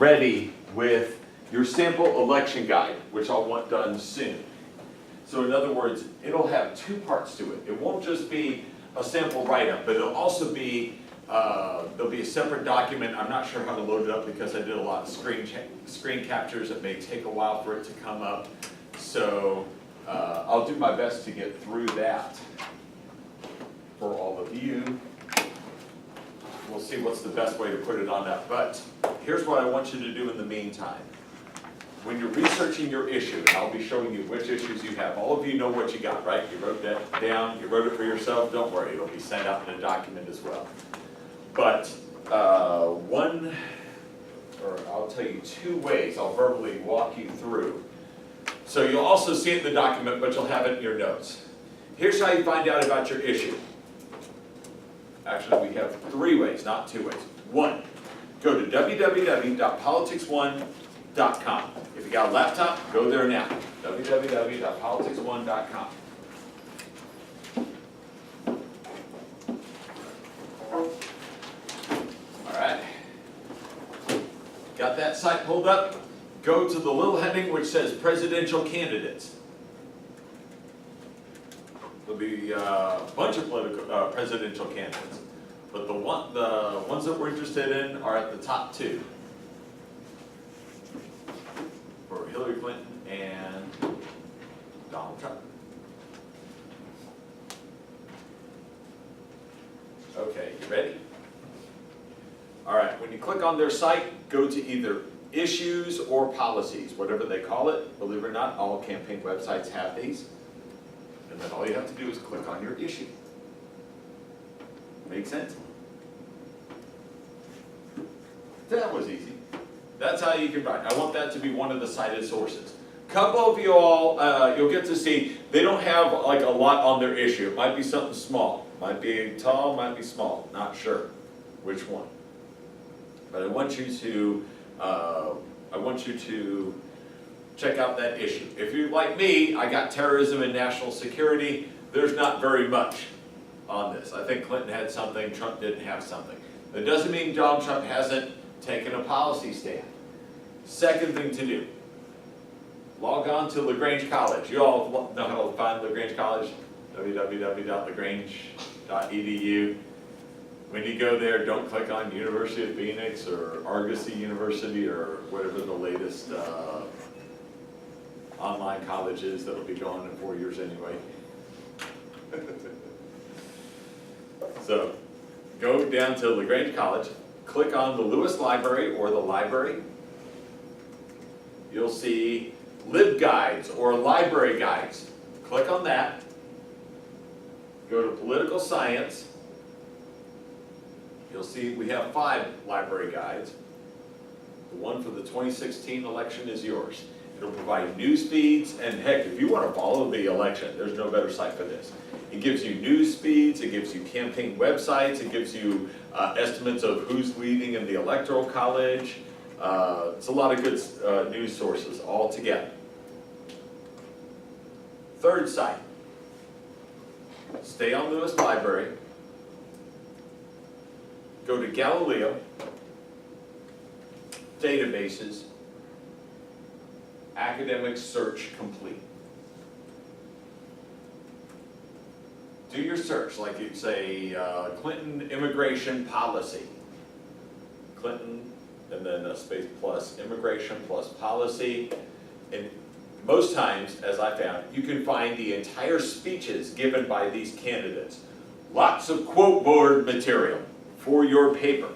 ready with your sample election guide, which I'll want done soon. So in other words, it'll have two parts to it. It won't just be a sample write-up, but it'll also be, there'll be a separate document. I'm not sure how to load it up because I did a lot of screen captures. It may take a while for it to come up. So I'll do my best to get through that for all of you. We'll see what's the best way to put it on that. But here's what I want you to do in the meantime. When you're researching your issue, and I'll be showing you which issues you have. All of you know what you got, right? You wrote that down, you wrote it for yourself. Don't worry, it'll be sent out in a document as well. But I'll tell you two ways I'll verbally walk you through. So you'll also see it in the document, but you'll have it in your notes. Here's how you find out about your issue. Actually, we have three ways, not two ways. One, go to www.politics1.com. If you got a laptop, go there now. www.politics1.com. All right. Got that site pulled up? Go to the little heading which says presidential candidates. There'll be a bunch of presidential candidates, but the ones that we're interested in are at the top two. For Hillary Clinton and Donald Trump. Okay, you ready? All right, when you click on their site, go to either issues or policies, whatever they call it. Believe it or not, all campaign websites have these. And then all you have to do is click on your issue. Make sense? That was easy. That's how you can write. I want that to be one of the cited sources. Couple of you all, you'll get to see, they don't have like a lot on their issue. It might be something small. Might be tall, might be small. Not sure which one. But I want you to check out that issue. If you're like me, I got terrorism and national security. There's not very much on this. I think Clinton had something, Trump didn't have something. That doesn't mean Donald Trump hasn't taken a policy stand. Second thing to do, log on to LaGrange College. You all know how to find LaGrange College, www.lagrange.edu. When you go there, don't click on University of Phoenix or Argosy University or whatever the latest online college is that'll be going in 4 years anyway. So go down to LaGrange College, click on the Lewis Library or the library. You'll see LibGuides or library guides. Click on that. Go to political science. You'll see we have 5 library guides. The one for the 2016 election is yours. It'll provide news feeds, and heck, if you want to follow the election, there's no better site for this. It gives you news feeds, it gives you campaign websites, it gives you estimates of who's leading in the Electoral College. It's a lot of good news sources all together. Third site, stay on Lewis Library, go to Galileo, databases, academic search complete. Do your search, like you'd say Clinton immigration policy. Clinton, and then a space plus immigration plus policy. And most times, as I found, you can find the entire speeches given by these candidates. Lots of quote board material for your paper.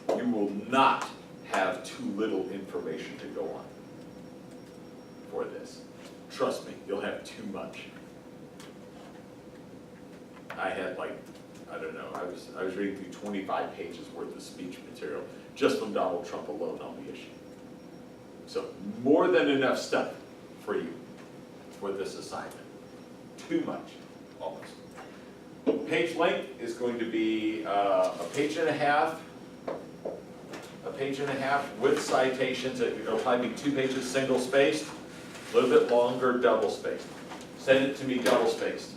You will not have too little information to go on for this. Trust me, you'll have too much. I had like, I don't know, I was reading through 25 pages worth of speech material just from Donald Trump alone on the issue. So more than enough stuff for you for this assignment. Too much, almost. Page length is going to be a page and a half with citations. It'll probably be 2 pages single spaced, a little bit longer double spaced. Send it to me double spaced.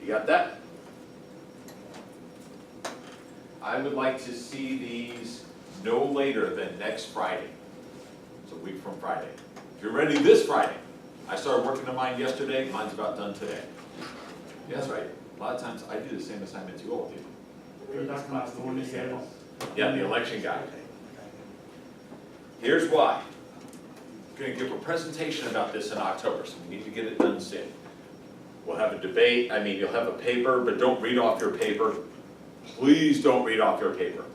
You got that? I would like to see these no later than next Friday. It's a week from Friday. If you're ready this Friday, I started working on mine yesterday, mine's about done today. Yeah, that's right. A lot of times I do the same assignments you all do. You're talking about the one you gave us? Yeah, the election guide. Here's why. I'm going to give a presentation about this in October, so we need to get it done soon. We'll have a debate, you'll have a paper, but don't read off your paper. Please don't read off your paper.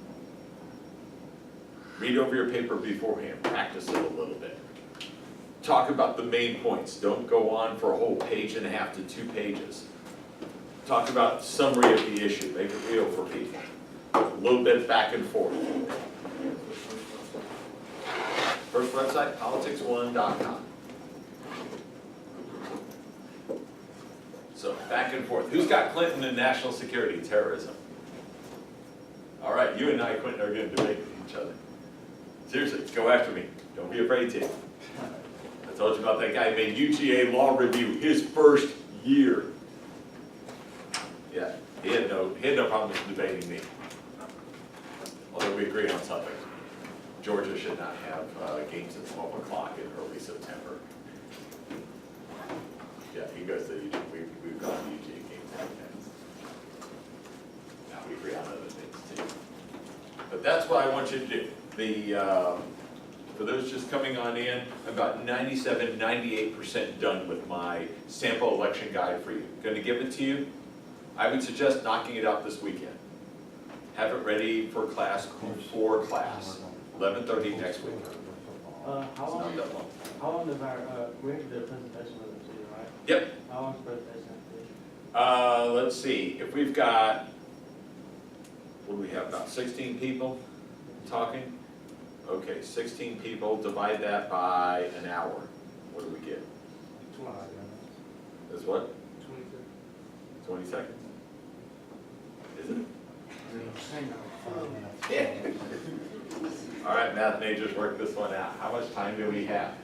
Read over your paper beforehand, practice it a little bit. Talk about the main points. Don't go on for a whole page and a half to 2 pages. Talk about summary of the issue, make it real for people. A little bit back and forth. First website, politics1.com. So back and forth. Who's got Clinton and national security terrorism? All right, you and I, Quentin, are going to debate with each other. Seriously, go after me. Don't be afraid to. I told you about that guy who made UGA law review his first year. Yeah, he had no problem with debating me. Although we agree on something. Georgia should not have games at 12 o'clock in early September. Yeah, he goes to UGA. We've gone to UGA games like that. Now we agree on other things too. But that's what I want you to do. For those just coming on in, I'm about 97, 98% done with my sample election guide for you. Going to give it to you. I would suggest knocking it out this weekend. Have it ready for class before class. 11:30 next week. How long does we have to do a presentation with it too, right? Yep. How long's the presentation? Let's see, if we've got, what do we have, about 16 people talking? Okay, 16 people, divide that by an hour. What do we get? 20 Is what? 22. 20 seconds? Is it? All right, math majors, work this one out. How much time do we have?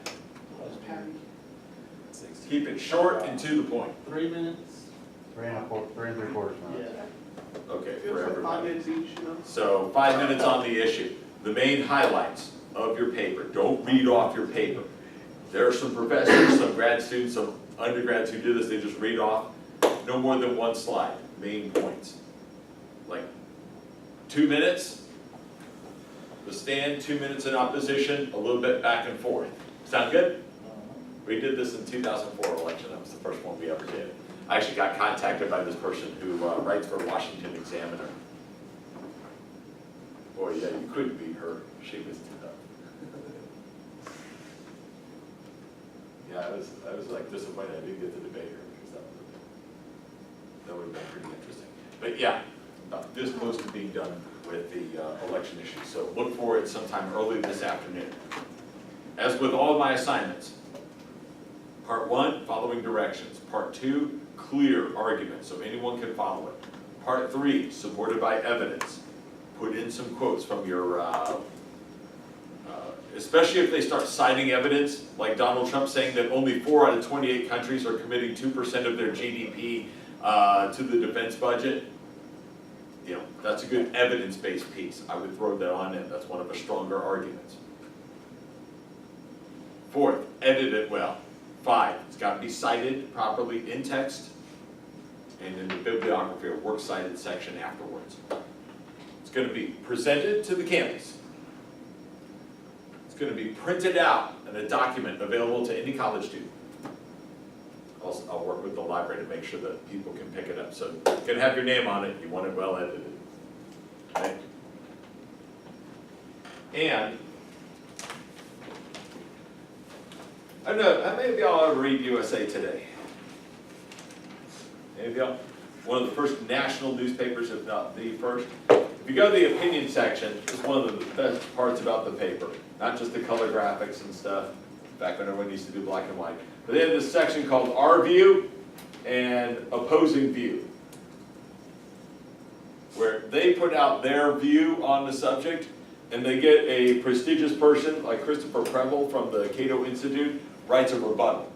Keep it short and to the point. 3 minutes? 3 and 3/4 minutes. Yeah. Okay, for everybody. So 5 minutes on the issue. The main highlights of your paper. Don't read off your paper. There are some professors, some grad students, some undergrads who do this. They just read off no more than 1 slide. Main points. Like 2 minutes. The stand, 2 minutes in opposition, a little bit back and forth. Sound good? We did this in 2004 election. That was the first one we ever did. I actually got contacted by this person who writes for Washington Examiner. Boy, yeah, you couldn't beat her. She was tough. Yeah, I was like disappointed I didn't get to debate her because that would have been pretty interesting. But yeah, about this close to being done with the election issue. So look for it sometime early this afternoon. As with all of my assignments, Part 1, following directions. Part 2, clear arguments so anyone can follow it. Part 3, supported by evidence. Put in some quotes from your, especially if they start citing evidence, like Donald Trump saying that only 4 out of 28 countries are committing 2% of their GDP to the defense budget. You know, that's a good evidence-based piece. I would throw that on in. That's one of the stronger arguments. 4th, edit it well. 5, it's got to be cited properly in text and in the bibliography or works cited section afterwards. It's going to be presented to the campus. It's going to be printed out in a document available to any college student. I'll work with the library to make sure that people can pick it up. So it's going to have your name on it. You want it well edited. Okay? And I don't know, how many of y'all ever read USA Today? Any of y'all? One of the first national newspapers, if not the first. If you go to the opinion section, it's one of the best parts about the paper. Not just the color graphics and stuff, back when everyone used to do black and white. But they have this section called Our View and Opposing View, where they put out their view on the subject, and they get a prestigious person like Christopher Preble from the Cato Institute, writes a rebuttal.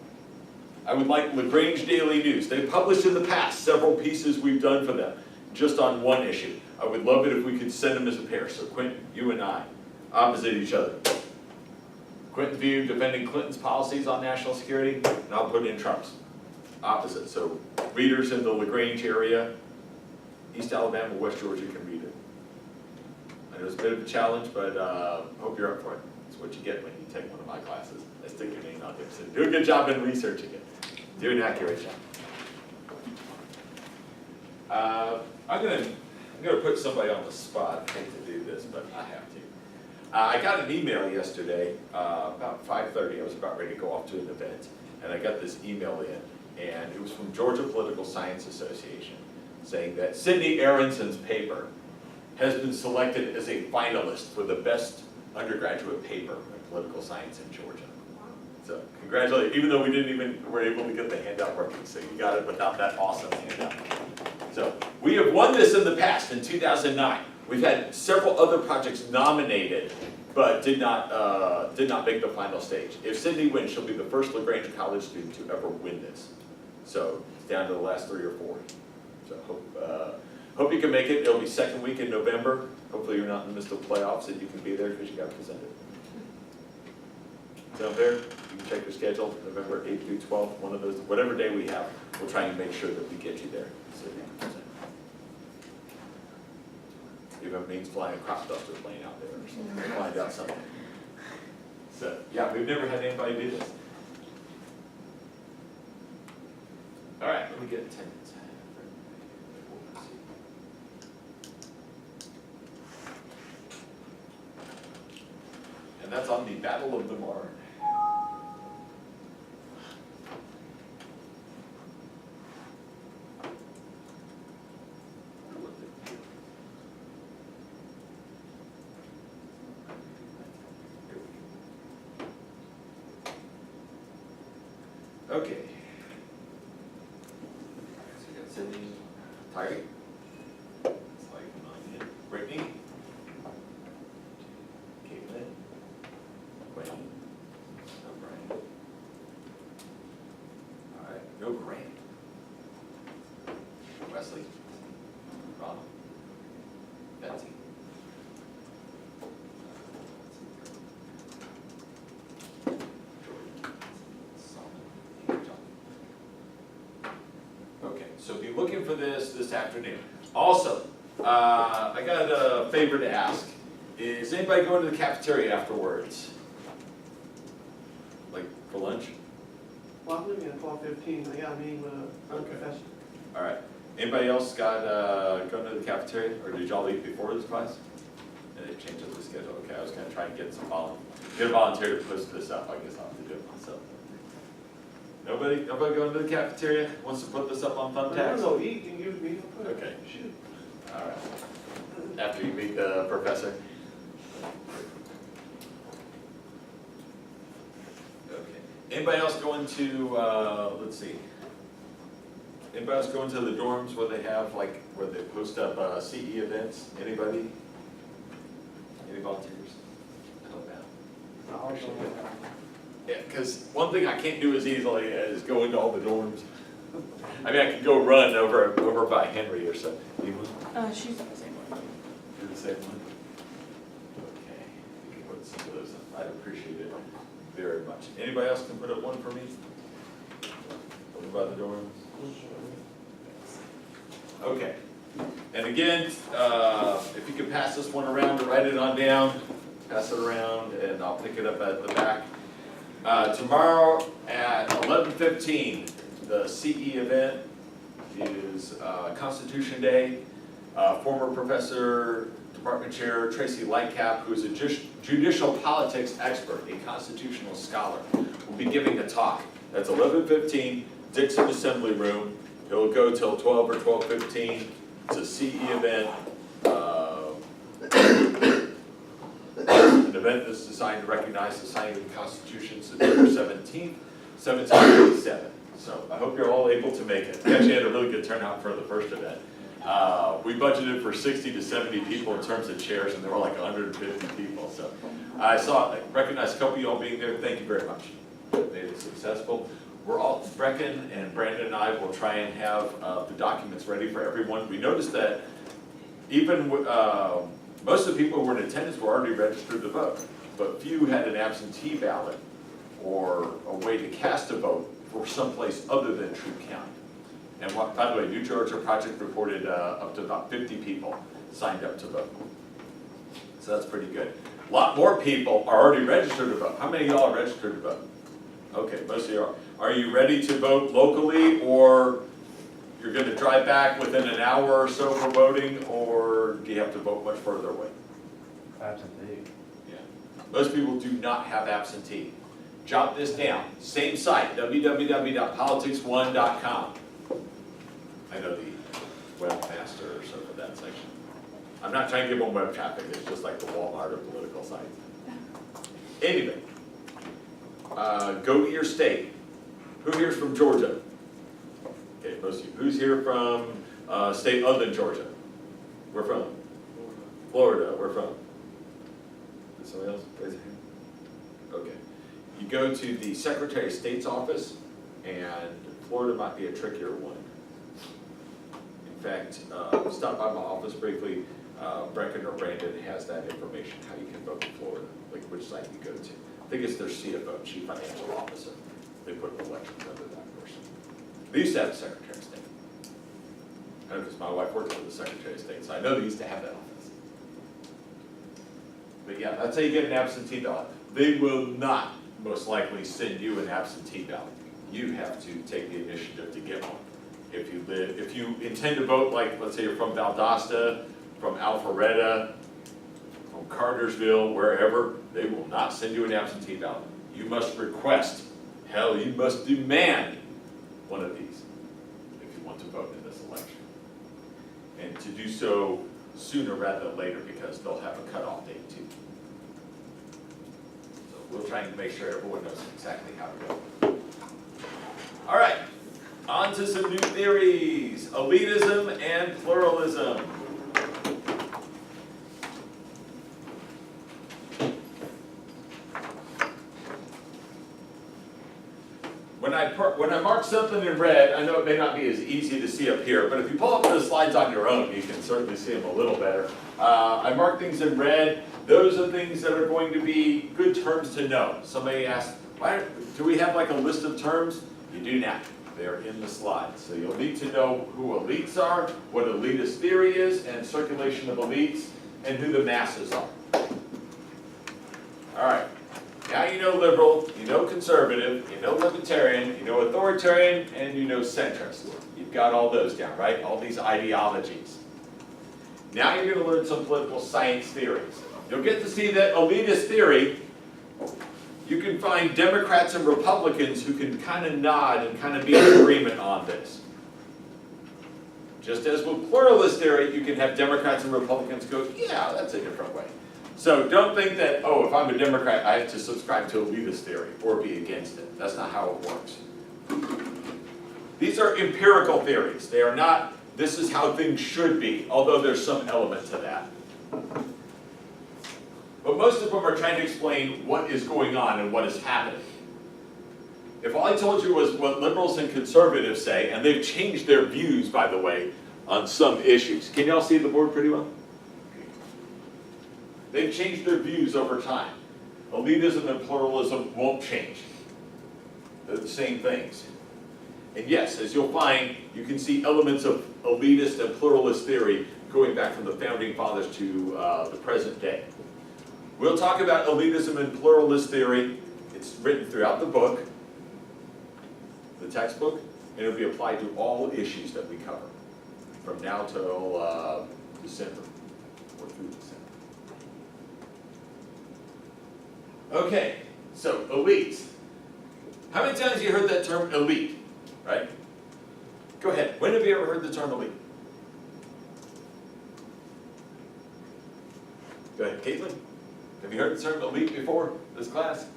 I would like LaGrange Daily News. They've published in the past several pieces we've done for them. just on one issue. I would love it if we could send them as a pair, so Quentin, you and I, opposite each other. Quentin's view defending Clinton's policies on national security, and I'll put in Trump's. Opposite, so readers in the LaGrange area, East Alabama, West Georgia can read it. I know it's a bit of a challenge, but hope you're up for it. It's what you get when you take one of my classes. I stick your name out there, so do a good job in researching it. Do an accurate job. I'm gonna put somebody on the spot. I hate to do this, but I have to. I got an email yesterday, about 5:30, I was about ready to go off to an event, and I got this email in, and it was from Georgia Political Science Association, saying that Sidney Aronson's paper has been selected as a finalist for the best undergraduate paper in political science in Georgia. So congratulations, even though were able to get the handout working, so you got it without that awesome handout. So we have won this in the past, in 2009. We've had several other projects nominated, but did not make the final stage. If Sydney wins, she'll be the first LaGrange College student to ever win this. So it's down to the last 3 or 4. So hope you can make it. It'll be second week in November. Hopefully you're not in the midst of playoffs and you can be there because you got presented. Sound fair? You can check your schedule, November 8th through 12th, one of those, whatever day we have, we'll try and make sure that we get you there so you can present. Even if it means flying a crop duster plane out there or something, we'll find out something. So, yeah, we've never had anybody do this. All right, let me get attendance. And that's on the Battle of the Marne. Okay. So you got Sydney, Tyree, it's like Onion, Brittany, Caitlin, Quentin, no Brian. All right, no Grant. Wesley, Ronald, Betsy. So be looking for this afternoon. Also, I got a favor to ask. Is anybody going to the cafeteria afterwards? Like for lunch? Well, I'm leaving at 12:15, I got a meeting with a Okay. professor. All right. Anybody else got going to the cafeteria, or did y'all leave before this class? And it changes the schedule. Okay, I was going to try and get a volunteer to post this up. I guess I'll have to do it myself. Nobody going to the cafeteria wants to put this up on I thumbtacks? don't know, eat and use me. Okay. Shoot. All right. After you meet the professor. Okay. Anybody else going to, let's see. Anybody else going to the dorms where they have, like, where they post up CE events? Anybody? Any volunteers? Help out. Yeah, because one thing I can't do as easily is go into all the dorms. I mean, I could go run over by Henry or something. Anyone? She's on the same one. Do the same one? Okay, you can put some of those up. I'd appreciate it very much. Anybody else can put up one for me? Over by the dorms? Okay. And again, if you could pass this one around to write it on down, pass it around, and I'll pick it up at the back. Tomorrow at 11:15, the CE event is Constitution Day. Former Professor, Department Chair Tracy Lightcap, who is a judicial politics expert, a constitutional scholar, will be giving a talk. That's 11:15, Dixon Assembly Room. It'll go till 12 or 12:15. It's a CE event. An event that's designed to recognize the signing of the Constitution September 17th, 1787. So I hope you're all able to make it. We actually had a really good turnout for the first event. We budgeted for 60 to 70 people in terms of chairs, and there were like 150 people. So I recognized a couple of y'all being there. Thank you very much. Made it successful. Brecken and Brandon and I will try and have the documents ready for everyone. We noticed that even most of the people who were in attendance were already registered to vote, but few had an absentee ballot or a way to cast a vote for someplace other than Troop County. And by the way, New Georgia Project reported up to about 50 people signed up to vote. So that's pretty good. A lot more people are already registered to vote. How many of y'all are registered to vote? Okay, most of you are. Are you ready to vote locally, or you're going to drive back within an hour or so for voting, or do you have to vote much further away? Absentee. Yeah. Most people do not have absentee. Jot this down. Same site, www.politics1.com. I know the webmaster or so for that section. I'm not trying to give them web traffic, it's just like the Walmart of political sites. Anyway, go to your state. Who here's from Georgia? Okay, most of you. Who's here from state other than Georgia? Where from? Florida. Where from? Is somebody else? Raise a hand. Okay. You go to the Secretary of State's office, and Florida might be a trickier one. In fact, stop by my office briefly. Brecken or Brandon has that information, how you can vote in Florida, like which site you go to. I think it's their CFO, Chief Financial Officer. They put elections under that person. They used to have a Secretary of State. I know because my wife worked for the Secretary of State, so I know they used to have that office. But yeah, that's how you get an absentee ballot. They will not most likely send you an absentee ballot. You have to take the initiative to get one. If you intend to vote, like let's say you're from Valdosta, from Alpharetta, from Cartersville, wherever, they will not send you an absentee ballot. You must request, hell, you must demand one of these if you want to vote in this election. And to do so sooner rather than later, because they'll have a cutoff date too. So we'll try and make sure everyone knows exactly how to go. All right, on to some new theories. Elitism and pluralism. When I mark something in red, I know it may not be as easy to see up here, but if you pull up the slides on your own, you can certainly see them a little better. I mark things in red. Those are things that are going to be good terms to know. Somebody asked, do we have like a list of terms? You do not. They're in the slides. So you'll need to know who elites are, what elitist theory is, and circulation of elites, and who the masses are. All right. Now you know liberal, you know conservative, you know libertarian, you know authoritarian, and you know centrist. You've got all those down, right? All these ideologies. Now you're going to learn some political science theories. You'll get to see that elitist theory, you can find Democrats and Republicans who can kind of nod and kind of be in agreement on this. Just as with pluralist theory, you can have Democrats and Republicans go, yeah, that's a different way. So don't think that, oh, if I'm a Democrat, I have to subscribe to elitist theory or be against it. That's not how it works. These are empirical theories. They are not, this is how things should be, although there's some element to that. But most of them are trying to explain what is going on and what is happening. If all I told you was what liberals and conservatives say, and they've changed their views, by the way, on some issues. Can y'all see the board pretty well? They've changed their views over time. Elitism and pluralism won't change. They're the same things. And yes, as you'll find, you can see elements of elitist and pluralist theory going back from the founding fathers to the present day. We'll talk about elitism and pluralist theory. It's written throughout the book, the textbook, and it'll be applied to all issues that we cover from now till December or through December. Okay, so elites. How many times have you heard that term elite, right? Go ahead. When have you ever heard the term elite? Go ahead, Caitlin. Have you heard the term elite before this class?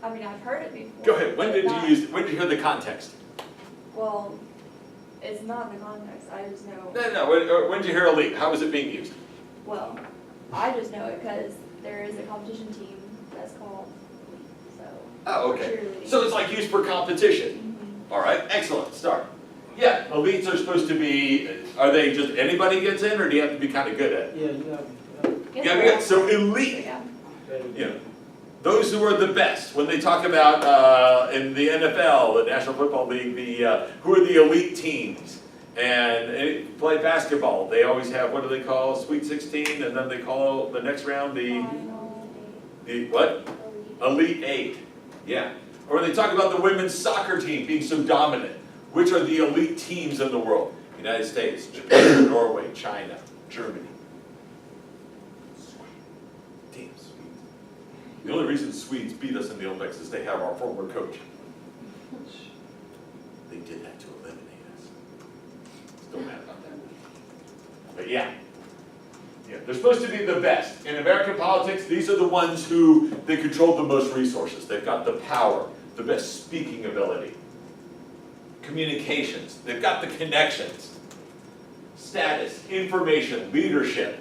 I mean, I've heard it before. Go ahead. When did you use it? When did you hear the context? Well, it's not the context. I just know. No. When did you hear elite? How was it being used? Well, I just know it because there is a competition team that's called elite. So Oh, okay. Cheerleading. So it's like used for competition. All right, excellent, start. Yeah, elites are supposed to be, are they just anybody gets in, or do you have to be kind of good at it? Yeah, you have, Yeah, yeah, so elite, Yeah. you know, those who are the best. When they talk about in the NFL, the National Football League, who are the elite teams? And play basketball, they always have, what do they call, Sweet 16, and then they call the next round the what? Elite Eight, yeah. Or they talk about the women's soccer team being so dominant. Which are the elite teams in the world? United States, Japan, Norway, China, Germany. Damn Swedes. The only reason Swedes beat us in the Olympics is they have our former coach. They did that to eliminate us. Still mad about that. But yeah. Yeah, they're supposed to be the best. In American politics, these are the ones who they control the most resources. They've got the power, the best speaking ability, communications, they've got the connections, status, information, leadership,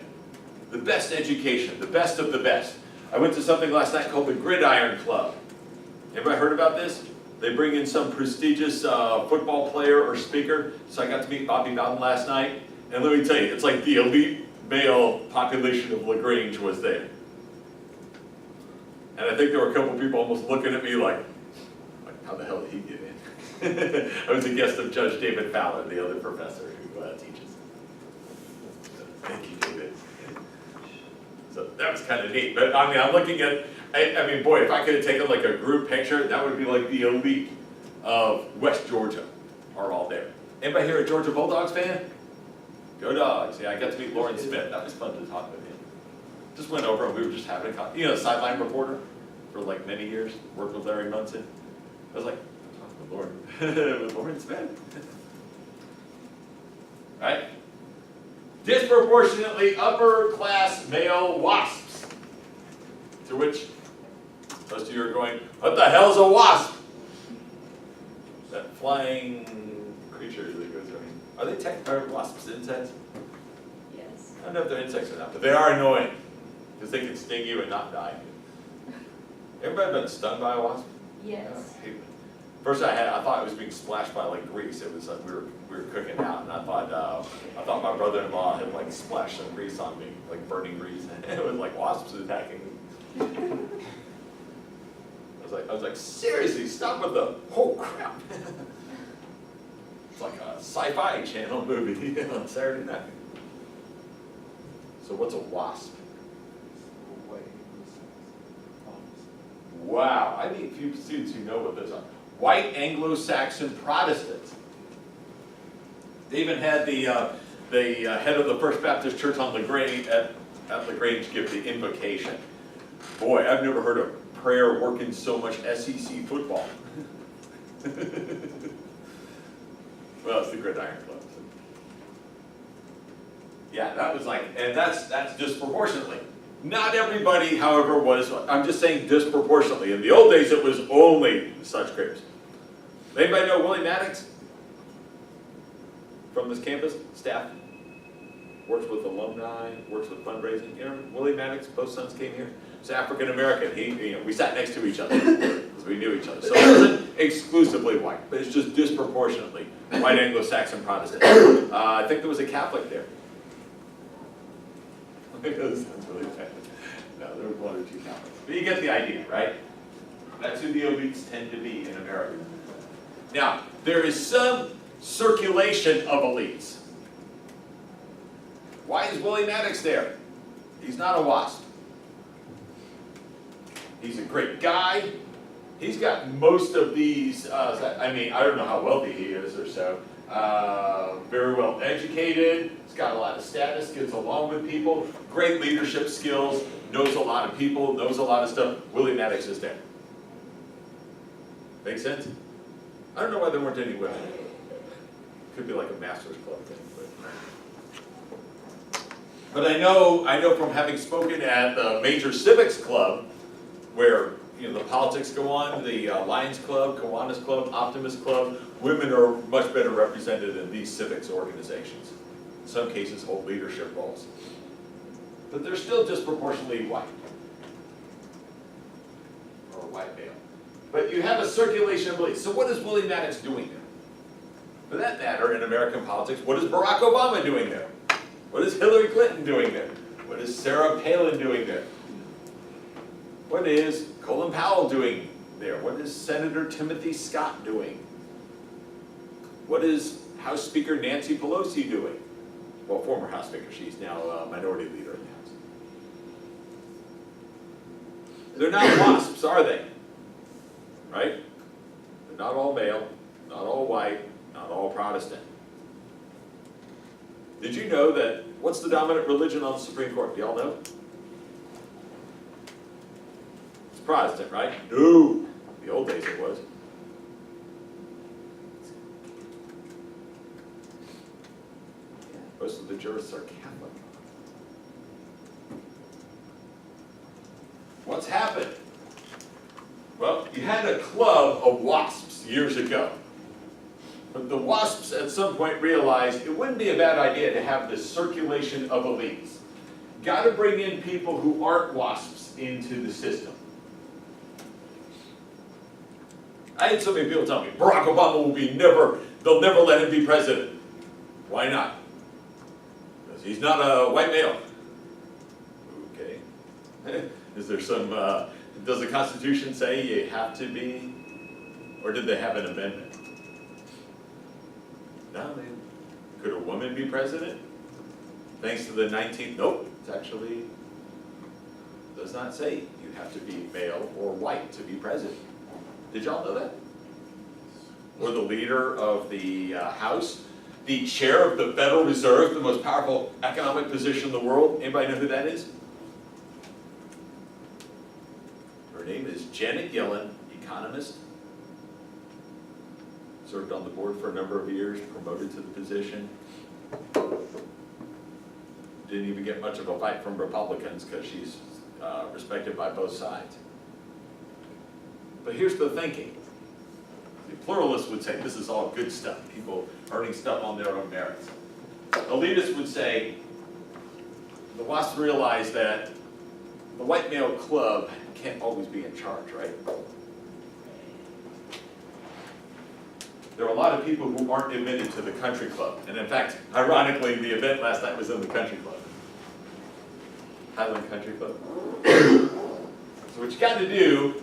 the best education, the best of the best. I went to something last night called the Gridiron Club. Anybody heard about this? They bring in some prestigious football player or speaker. So I got to meet Bobby Bowden last night. And let me tell you, it's like the elite male population of LaGrange was there. And I think there were a couple people almost looking at me like how the hell did he get in? I was a guest of Judge David Fowler, the other professor who teaches. So, thank you, David. So that was kind of neat. But I mean, I'm looking at, I mean, boy, if I could have taken like a group picture, that would be like the elite of West Georgia are all there. Anybody here a Georgia Bulldogs fan? Go Dogs. Yeah, I got to meet Lauren Smith. That was fun to talk with him. Just went over and we were just having a conversation. You know, sideline reporter for like many years, worked with Larry Munson. I was like, talking with Lauren, with Lauren Smith. Right? Disproportionately upper class male wasps. To which most of you are going, what the hell's a wasp? That flying creature that goes around. Are they are wasps insects? Yes. I don't know if they're insects or not, but they are annoying because they can sting you and not die. Everybody been stung by a wasp? Yes. First I thought it was being splashed by like grease. It was like we were cooking out, and I thought my brother-in-law had like splashed some grease on me, like burning grease, and it was like wasps attacking me. I was like, seriously, stop with the whole crap. It's like a sci-fi channel movie on Saturday night. So what's a wasp? Wow, I need a few students who know what those are. White Anglo-Saxon Protestants. They even had the head of the First Baptist Church on LaGrange at LaGrange give the invocation. Boy, I've never heard of prayer working so much SEC football. Well, it's the Gridiron Club. So. Yeah, that was like, and that's disproportionately. Not everybody, however, was, I'm just saying disproportionately. In the old days, it was only such groups. Anybody know Willie Maddox? From this campus, staff. Works with alumni, works with fundraising. You know, Willie Maddox, both sons came here. He's African American. We sat next to each other because we knew each other. So it wasn't exclusively white, but it's just disproportionately white Anglo-Saxon Protestant. I think there was a Catholic there. That's really bad. No, there were one or two Catholics. But you get the idea, right? That's who the elites tend to be in America. Now, there is some circulation of elites. Why is Willie Maddox there? He's not a wasp. He's a great guy. He's got most of these, I mean, I don't know how wealthy he is or so. Very well educated, he's got a lot of status, gets along with people, great leadership skills, knows a lot of people, knows a lot of stuff. Willie Maddox is there. Make sense? I don't know why there weren't any women. Could be like a master's club thing. But I know from having spoken at the major civics club, where the politics go on, the Lions Club, Kiwanis Club, Optimist Club, women are much better represented in these civics organizations. In some cases, hold leadership roles. But they're still disproportionately white. Or white male. But you have a circulation of beliefs. So what is Willie Maddox doing there? For that matter, in American politics, what is Barack Obama doing there? What is Hillary Clinton doing there? What is Sarah Palin doing there? What is Colin Powell doing there? What is Senator Timothy Scott doing? What is House Speaker Nancy Pelosi doing? Well, former House Speaker, she's now a minority leader in the House. They're not WASPs, are they? Right? They're not all male, not all white, not all Protestant. Did you know that, what's the dominant religion on the Supreme Court? Do y'all know? It's Protestant, right? No. The old days it was. Yeah, most of the jurists are Catholic. What's happened? Well, you had a club of WASPs years ago. But the WASPs at some point realized it wouldn't be a bad idea to have this circulation of elites. Got to bring in people who aren't WASPs into the system. I had so many people tell me, Barack Obama will be they'll never let him be president. Why not? Because he's not a white male. Okay. Is there some, does the Constitution say you have to be, or did they have an amendment? No, could a woman be president? Thanks to the 19th, nope, it's actually, does not say you have to be male or white to be president. Did y'all know that? Or the leader of the House, the chair of the Federal Reserve, the most powerful economic position in the world. Anybody know who that is? Her name is Janet Yellen, economist. Served on the board for a number of years, promoted to the position. Didn't even get much of a fight from Republicans because she's respected by both sides. But here's the thinking. The pluralists would say this is all good stuff, people earning stuff on their own merits. Elitists would say the WASPs realize that the white male club can't always be in charge, right? There are a lot of people who aren't admitted to the country club. And in fact, ironically, the event last night was in the country club. Highland Country Club. So what you got to do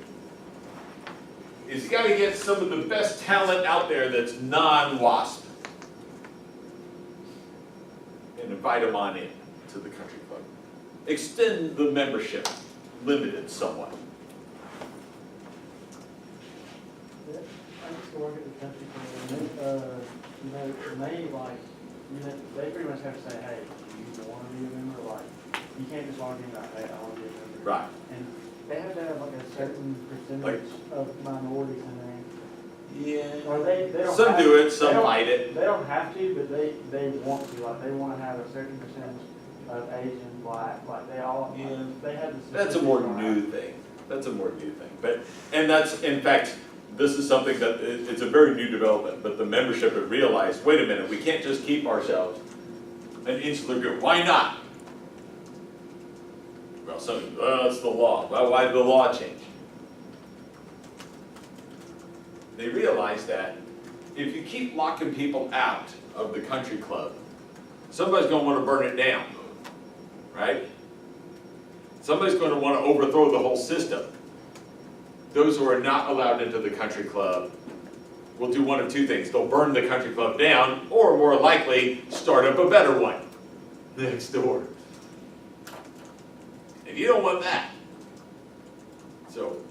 is you got to get some of the best talent out there that's non-WASP and invite them on in to the country club. Extend the membership, limit it somewhat. I used to work at the country club, and they pretty much have to say, hey, do you want to be a member? Like, you can't just log in like, hey, I want to be a member. Right. And they have to have like a certain percentage of minorities in there. Yeah. Or they don't Some have, do it, some fight it. They don't have to, but they want to. Like, they want to have a certain percentage of Asian, Black, like they all, Yeah. they have this. That's a more new thing. That's a more new thing. And that's, in fact, this is something that, it's a very new development, but the membership have realized, wait a minute, we can't just keep ourselves an insular group. Why not? Well, it's the law. Well, why did the law change? They realized that if you keep locking people out of the country club, somebody's going to want to burn it down, right? Somebody's going to want to overthrow the whole system. Those who are not allowed into the country club will do one of two things. They'll burn the country club down, or more likely, start up a better one next door. And you don't want that. So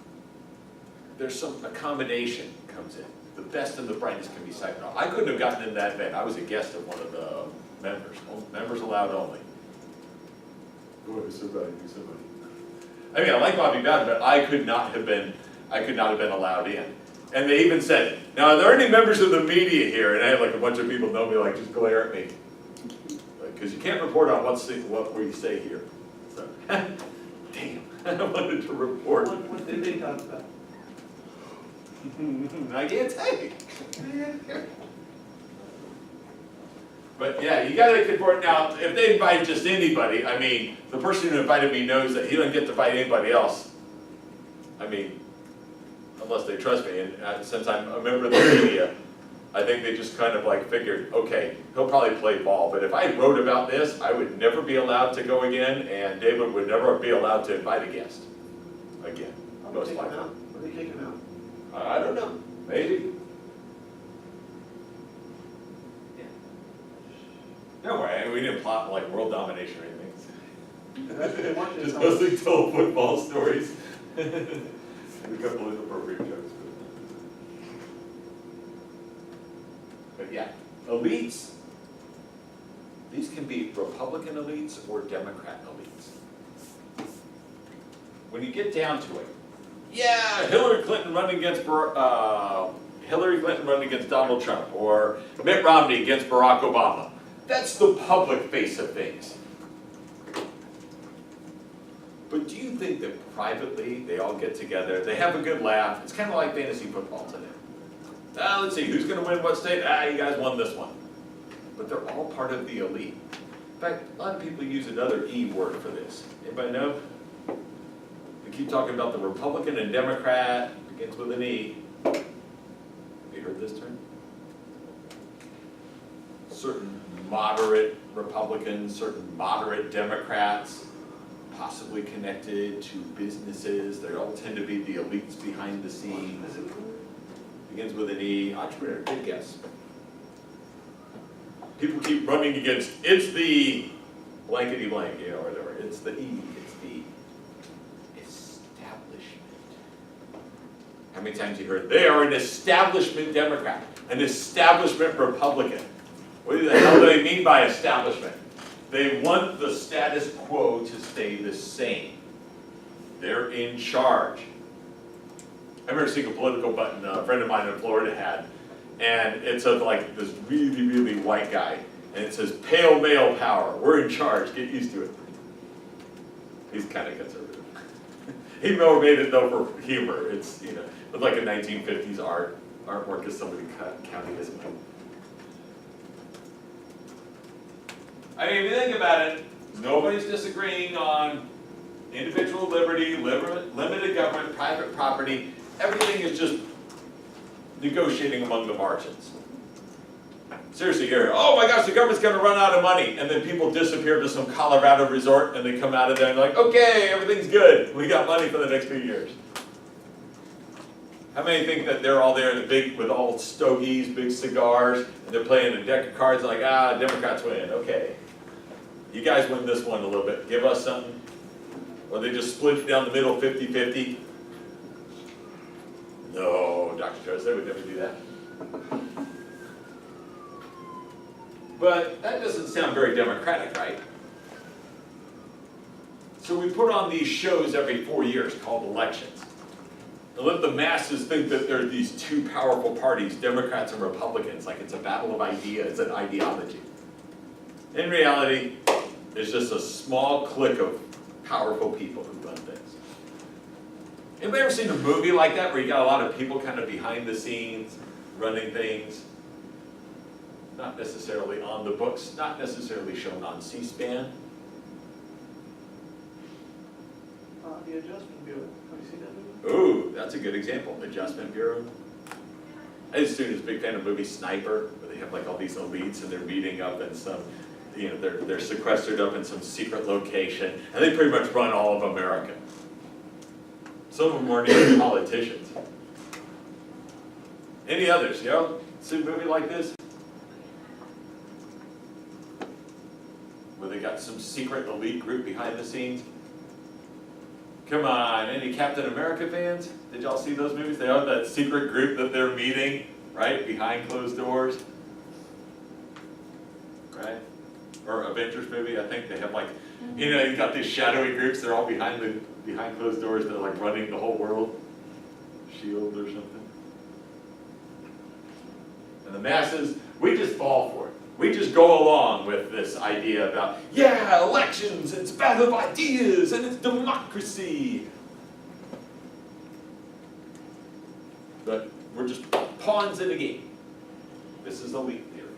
there's some accommodation comes in. The best and the brightest can be siphoned off. I couldn't have gotten in that event. I was a guest of one of the members. Members allowed only. Boy, somebody. I mean, I like Bobby Bowden, but I could not have been allowed in. And they even said, now are there any members of the media here? And I had like a bunch of people know me, like just glare at me. Because you can't report on what we say here. So, damn, I wanted to report. What did they talk about? I can't say. But yeah, you gotta convert. Now, if they invite just anybody, I mean, the person who invited me knows that he doesn't get to invite anybody else. I mean, unless they trust me, and since I'm a member of the media, I think they just kind of like figured, okay, he'll probably play ball, but if I wrote about this, I would never be allowed to go again, and David would never be allowed to invite a guest again, I'll most take him likely. out. Will they take him out? I don't know, maybe. Don't worry, we didn't plot like world domination or anything. That's what they want you to Just tell us. mostly tell football stories. And a couple of appropriate jokes. But yeah, elites. These can be Republican elites or Democrat elites. When you get down to it, yeah, Hillary Clinton running against Donald Trump, or Mitt Romney against Barack Obama. That's the public face of things. But do you think that privately they all get together, they have a good laugh? It's kind of like fantasy football today. Let's see, who's going to win what state? You guys won this one. But they're all part of the elite. In fact, a lot of people use another E word for this. Anybody know? We keep talking about the Republican and Democrat, begins with an E. Have you heard this term? Certain moderate Republicans, certain moderate Democrats, possibly connected to businesses. They all tend to be the elites behind the scenes. Begins with an E. Entrepreneur, good guess. People keep running against, it's the blankety blank, you know, or whatever. It's the E, it's the establishment. How many times you heard, they are an establishment Democrat, an establishment Republican. What the hell do they mean by establishment? They want the status quo to stay the same. They're in charge. I remember seeing a political button a friend of mine in Florida had, and it's of like this really, really white guy, and it says, "Pale male power, we're in charge, get used to it." He's kind of conservative. He made it though for humor. It's, you know, with like a 1950s artwork as somebody counting his money. I mean, if you think about it, nobody's disagreeing on individual liberty, limited government, private property. Everything is just negotiating among the margins. Seriously, here, oh my gosh, the government's going to run out of money, and then people disappear to some Colorado resort, and they come out of there and they're like, okay, everything's good. We got money for the next few years. How many think that they're all there in the big, with all stogies, big cigars, and they're playing a deck of cards like, Democrats win, okay. You guys win this one a little bit, give us something. Or they just split it down the middle, 50-50. No, Dr. Trust, they would never do that. But that doesn't sound very democratic, right? So we put on these shows every 4 years called elections. And let the masses think that there are these two powerful parties, Democrats and Republicans, like it's a battle of ideas and ideology. In reality, it's just a small clique of powerful people who run things. Anybody ever seen a movie like that where you got a lot of people kind of behind the scenes, running things? Not necessarily on the books, not necessarily shown on C-SPAN. The Adjustment Bureau. Have you seen that movie? Ooh, that's a good example, Adjustment Bureau. I used to be a big fan of the movie Sniper, where they have like all these elites and they're meeting up in some, you know, they're sequestered up in some secret location, and they pretty much run all of America. Some of them weren't even politicians. Any others, you know? See a movie like this? Where they got some secret elite group behind the scenes? Come on, any Captain America fans? Did y'all see those movies? They have that secret group that they're meeting, right? Behind closed doors. Right? Or Avengers movie, I think they have like, you know, you got these shadowy groups, they're all behind closed doors, they're like running the whole world. S.H.I.E.L.D. or something. And the masses, we just fall for it. We just go along with this idea about, yeah, elections, it's a battle of ideas, and it's democracy. But we're just pawns in a game. This is elite theory.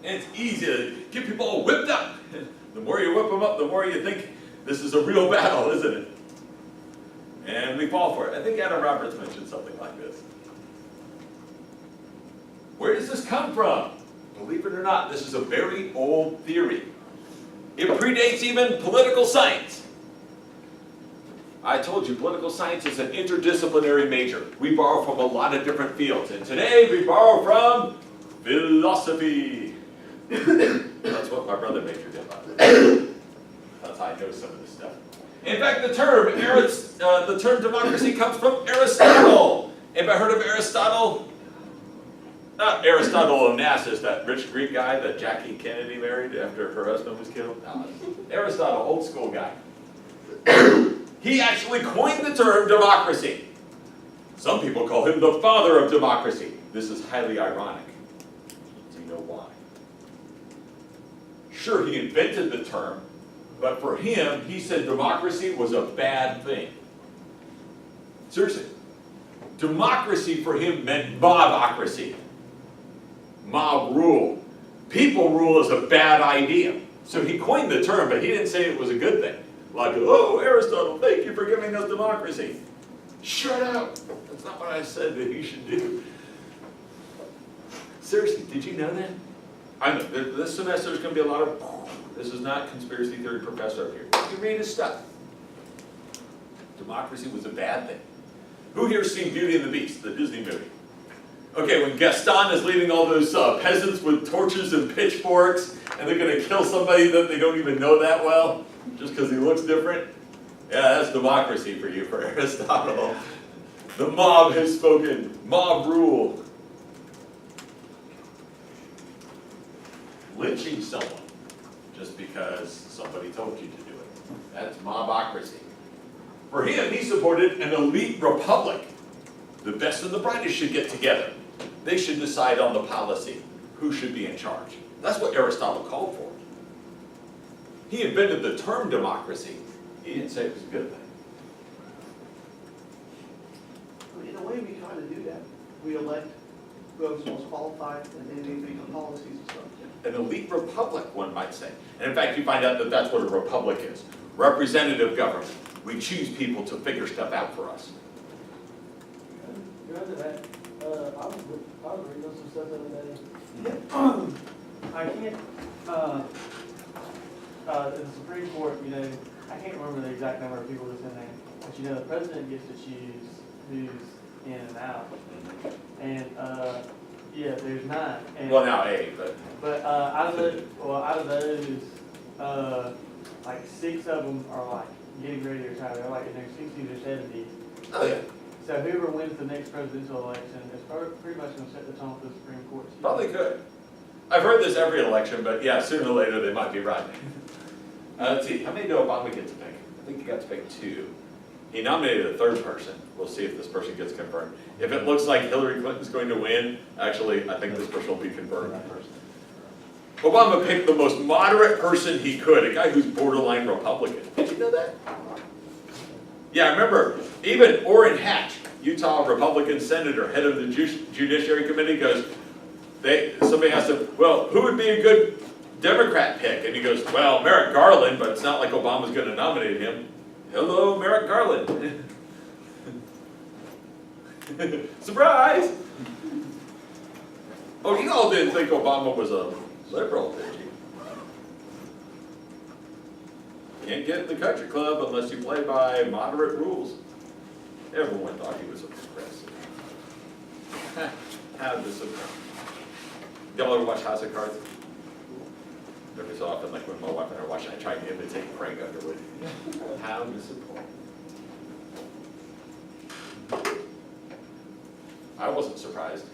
And it's easy to get people all whipped up. The more you whip them up, the more you think this is a real battle, isn't it? And we fall for it. I think Adam Roberts mentioned something like this. Where does this come from? Believe it or not, this is a very old theory. It predates even political science. I told you, political science is an interdisciplinary major. We borrow from a lot of different fields, and today we borrow from philosophy. That's what my brother majored in, by the way. That's how I know some of this stuff. In fact, the term democracy comes from Aristotle. Anybody heard of Aristotle? Not Aristotle Onassis, that rich Greek guy that Jackie Kennedy married after her husband was killed. No, Aristotle, old school guy. He actually coined the term democracy. Some people call him the father of democracy. This is highly ironic. Do you know why? Sure, he invented the term, but for him, he said democracy was a bad thing. Seriously. Democracy for him meant mobocracy. Mob rule. People rule is a bad idea. So he coined the term, but he didn't say it was a good thing. Like, oh, Aristotle, thank you for giving us democracy. Shut up. That's not what I said that you should do. Seriously, did you know that? I know, this semester there's going to be a lot of, this is not conspiracy theory professor up here. You read his stuff. Democracy was a bad thing. Who here's seen Beauty and the Beast, the Disney movie? Okay, when Gaston is leading all those peasants with torches and pitchforks, and they're going to kill somebody that they don't even know that well, just because he looks different? Yeah, that's democracy for you, for Aristotle. The mob has spoken. Mob rule. Lynching someone just because somebody told you to do it. That's mobocracy. For him, he supported an elite republic. The best and the brightest should get together. They should decide on the policy. Who should be in charge? That's what Aristotle called for. He invented the term democracy. He didn't say it was a good thing. I mean, in a way, we kind of do that. We elect whoever's most qualified, and then they make the policies and stuff. An elite republic, one might say. And in fact, you find out that that's what a republic is. Representative government. We choose people to figure stuff out for us. Go into that. I was reading some stuff the other day. I can't, the Supreme Court, you know, I can't remember the exact number of people that's in there, but you know, the president gets to choose who's in and out. And, yeah, there's 9. And, Well, now 8, but out of those, like 6 of them are like getting ready to retire. They're like in their 60s or 70s. oh yeah, So whoever wins the next presidential election is pretty much going to set the tone for the Supreme Court. probably could. I've heard this every election, but yeah, sooner or later they might be right. Let's see, how many did Obama get to pick? I think he got to pick 2. He nominated a 3rd person. We'll see if this person gets confirmed. If it looks like Hillary Clinton's going to win, actually, I think this person will be confirmed. Obama picked the most moderate person he could, a guy who's borderline Republican. Did you know that? Yeah, I remember even Orrin Hatch, Utah Republican senator, head of the Judiciary Committee, goes, somebody asked him, well, who would be a good Democrat pick? And he goes, well, Merrick Garland, but it's not like Obama's going to nominate him. Hello, Merrick Garland. Surprise! Oh, you all didn't think Obama was a liberal, did you? Can't get in the country club unless you play by moderate rules. Everyone thought he was a progressive. How disappointing. Y'all ever watch House of Cards? Every so often, like when my wife and I watch, I try to imitate Frank Underwood. How disappointing. I wasn't surprised.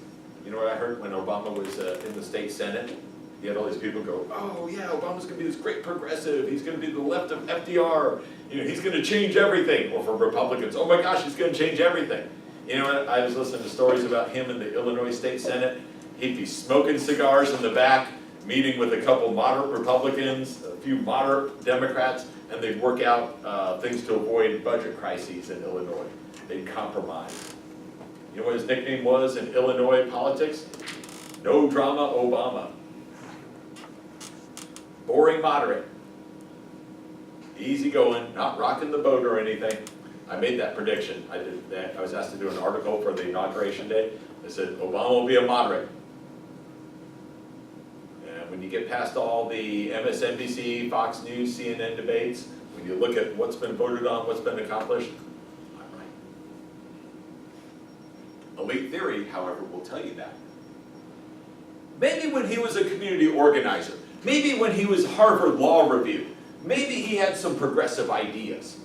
You know what I heard when Obama was in the state Senate? He had all these people go, oh yeah, Obama's going to be this great progressive. He's going to be the left of FDR. You know, he's going to change everything. Or for Republicans, oh my gosh, he's going to change everything. You know what? I was listening to stories about him in the Illinois State Senate. He'd be smoking cigars in the back, meeting with a couple moderate Republicans, a few moderate Democrats, and they'd work out things to avoid budget crises in Illinois. They'd compromise. You know what his nickname was in Illinois politics? No drama Obama. Boring moderate. Easy going, not rocking the boat or anything. I made that prediction. I did that. I was asked to do an article for the inauguration day. I said, Obama will be a moderate. And when you get past all the MSNBC, Fox News, CNN debates, when you look at what's been voted on, what's been accomplished, I'm right. Elite theory, however, will tell you that. Maybe when he was a community organizer, maybe when he was Harvard Law Review, maybe he had some progressive ideas.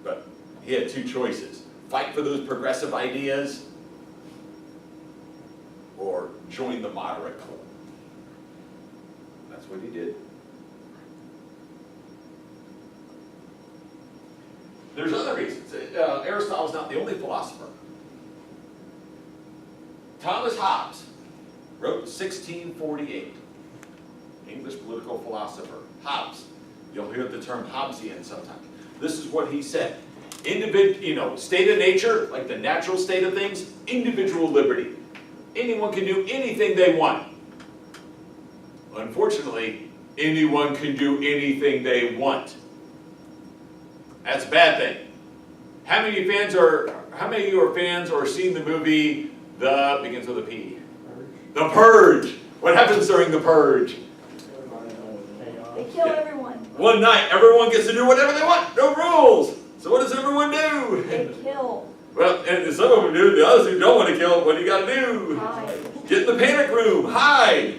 But he had two choices: fight for those progressive ideas or join the moderate club. That's what he did. There's other reasons. Aristotle's not the only philosopher. Thomas Hobbes wrote in 1648. English political philosopher. Hobbes. You'll hear the term Hobbesian sometimes. This is what he said. State of nature, like the natural state of things, individual liberty. Anyone can do anything they want. Unfortunately, anyone can do anything they want. That's a bad thing. How many of you are fans or seen the movie begins with a P? The Purge. What happens during the Purge? They kill everyone. One night, everyone gets to do whatever they want. No rules. So what does everyone do? They kill. Well, and some of them do. The others who don't want to kill, what do you got to do? Hide. Get in the panic room. Hide.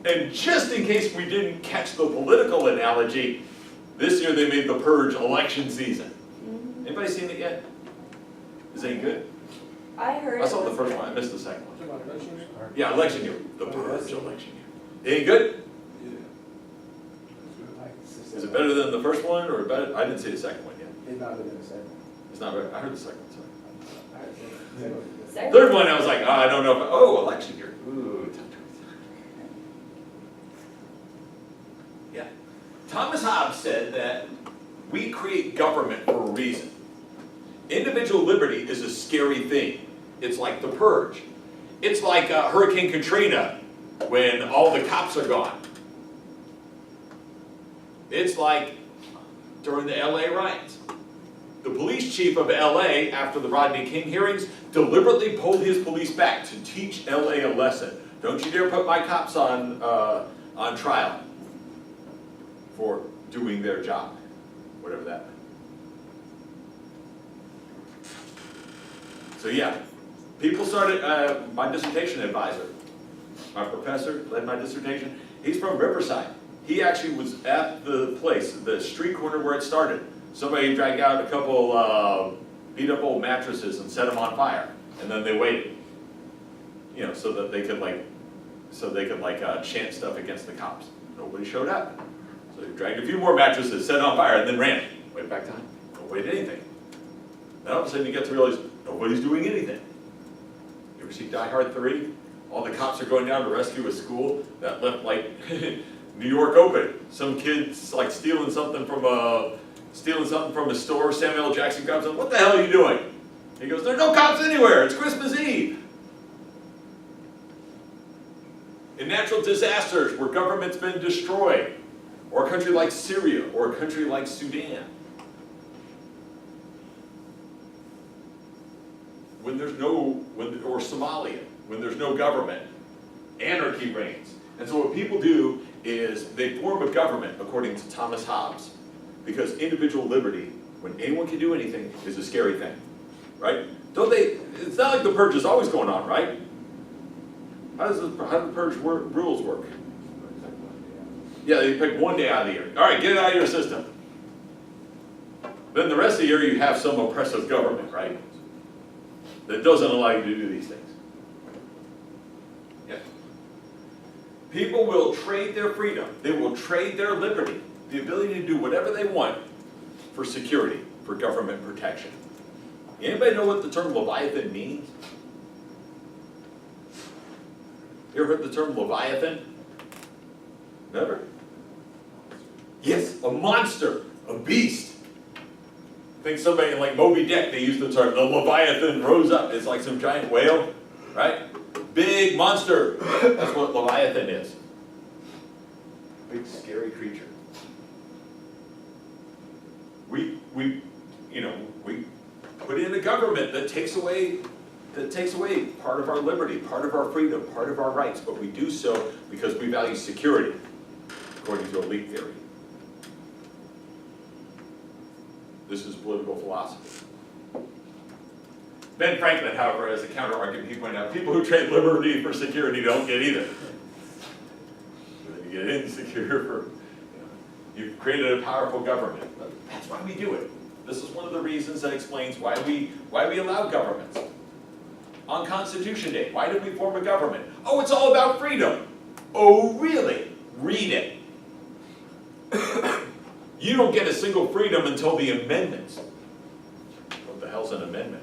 And just in case we didn't catch the political analogy, this year they made the Purge election season. Mhm. Anybody seen it yet? Is it any good? I heard. I saw the first one. I missed the second one. Yeah, election year. The Purge election year. Any good? Is it better than the first one, or better? I didn't see the second one yet. It's not better than the second one. It's not better. I heard the second one. Sorry. Second- Third one, I was like, I don't know if. Election year. Ooh, tough choice. Yeah. Thomas Hobbes said that we create government for a reason. Individual liberty is a scary thing. It's like the Purge. It's like Hurricane Katrina when all the cops are gone. It's like during the LA riots. The police chief of LA, after the Rodney King hearings, deliberately pulled his police back to teach LA a lesson. Don't you dare put my cops on trial for doing their job, whatever that meant. So yeah, people started, my dissertation advisor, my professor led my dissertation, he's from Riverside. He actually was at the place, the street corner where it started. Somebody dragged out a couple beat up old mattresses and set them on fire, and then they waited, so that they could chant stuff against the cops. Nobody showed up, so they dragged a few more mattresses, set it on fire, and then ran. Wait back time. Nobody did anything. Then all of a sudden you get to realize nobody's doing anything. You ever see Die Hard 3? All the cops are going down to rescue a school that left New York open. Some kid's stealing something from a store. Samuel L. Jackson grabs him. What the hell are you doing? He goes, there's no cops anywhere. It's Christmas Eve. In natural disasters where government's been destroyed, or a country like Syria, or a country like Sudan, or Somalia, when there's no government, anarchy reigns. And so what people do is they form a government, according to Thomas Hobbes, because individual liberty, when anyone can do anything, is a scary thing, right? It's not like the Purge is always going on, right? How do the Purge rules work? Yeah, you pick one day out of the year. All right, get it out of your system. Then the rest of the year you have some oppressive government, right? That doesn't allow you to do these things. Yeah. People will trade their freedom. They will trade their liberty, the ability to do whatever they want, for security, for government protection. Anybody know what the term Leviathan means? You ever heard the term Leviathan? Never? Yes, a monster, a beast. I think somebody in Moby Dick, they used the term, the Leviathan rose up. It's like some giant whale, right? Big monster. That's what Leviathan is. Big scary creature. we put in a government that takes away part of our liberty, part of our freedom, part of our rights, but we do so because we value security, according to elite theory. This is political philosophy. Ben Franklin, however, as a counter-argument, he pointed out, people who trade liberty for security don't get either. You get insecure for, you've created a powerful government. But that's why we do it. This is one of the reasons that explains why we allow governments. On Constitution Day, why did we form a government? Oh, it's all about freedom. Oh, really? Read it. You don't get a single freedom until the amendments. What the hell's an amendment?